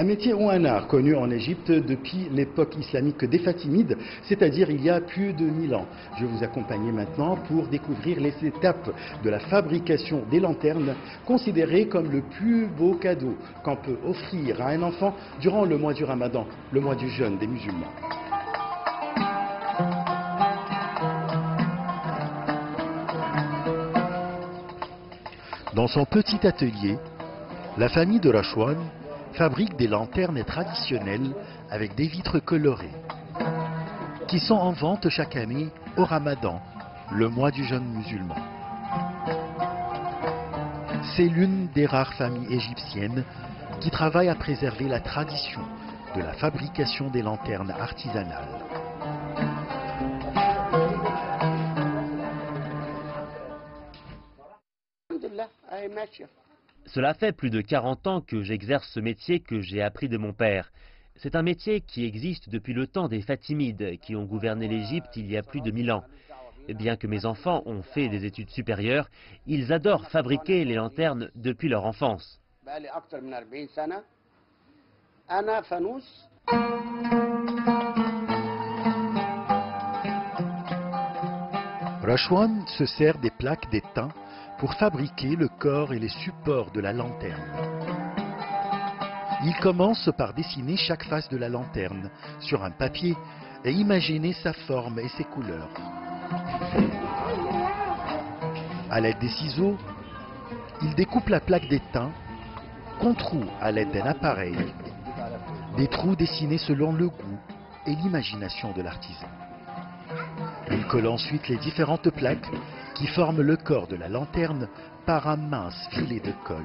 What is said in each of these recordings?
Un métier ou un art connu en Égypte depuis l'époque islamique des Fatimides, c'est-à-dire il y a plus de 1000 ans. Je vais vous accompagner maintenant pour découvrir les étapes de la fabrication des lanternes, considérées comme le plus beau cadeau qu'on peut offrir à un enfant durant le mois du Ramadan, le mois du jeûne des musulmans. Dans son petit atelier, la famille de Rachwan fabrique des lanternes traditionnelles avec des vitres colorées, qui sont en vente chaque année au Ramadan, le mois du jeûne musulman. C'est l'une des rares familles égyptiennes qui travaille à préserver la tradition de la fabrication des lanternes artisanales. Cela fait plus de 40 ans que j'exerce ce métier que j'ai appris de mon père. C'est un métier qui existe depuis le temps des Fatimides, qui ont gouverné l'Égypte il y a plus de 1000 ans. Bien que mes enfants ont fait des études supérieures, ils adorent fabriquer les lanternes depuis leur enfance. Rachwan se sert des plaques d'étain pour fabriquer le corps et les supports de la lanterne. Il commence par dessiner chaque face de la lanterne sur un papier et imaginer sa forme et ses couleurs. À l'aide des ciseaux, il découpe la plaque d'étain, controue à l'aide d'un appareil, des trous dessinés selon le goût et l'imagination de l'artisan. Il colle ensuite les différentes plaques qui forment le corps de la lanterne par un mince filet de colle.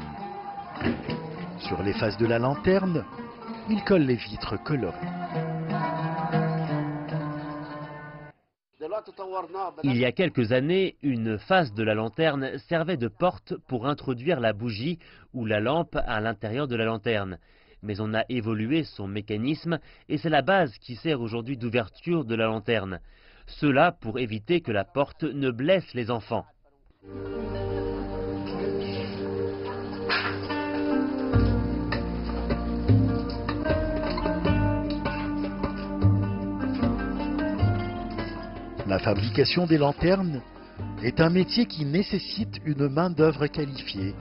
Sur les faces de la lanterne, il colle les vitres colorées. Il y a quelques années, une face de la lanterne servait de porte pour introduire la bougie ou la lampe à l'intérieur de la lanterne. Mais on a évolué son mécanisme et c'est la base qui sert aujourd'hui d'ouverture de la lanterne. Cela pour éviter que la porte ne blesse les enfants. La fabrication des lanternes est un métier qui nécessite une main-d'œuvre qualifiée,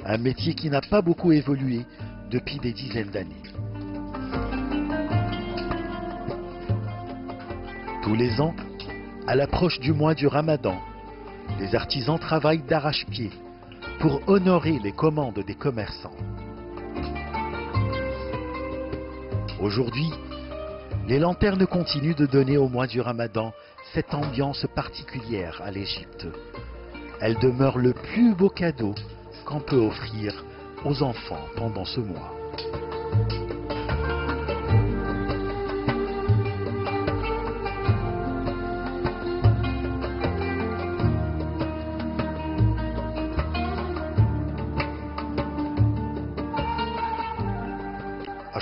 un métier qui n'a pas beaucoup évolué depuis des dizaines d'années. Tous les ans, à l'approche du mois du Ramadan, les artisans travaillent d'arrache-pied pour honorer les commandes des commerçants. Aujourd'hui, les lanternes continuent de donner au mois du Ramadan cette ambiance particulière à l'Égypte. Elles demeurent le plus beau cadeau qu'on peut offrir aux enfants pendant ce mois.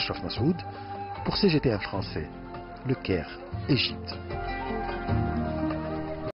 Ashraf Massoud pour CGTN français, Le Caire, Égypte.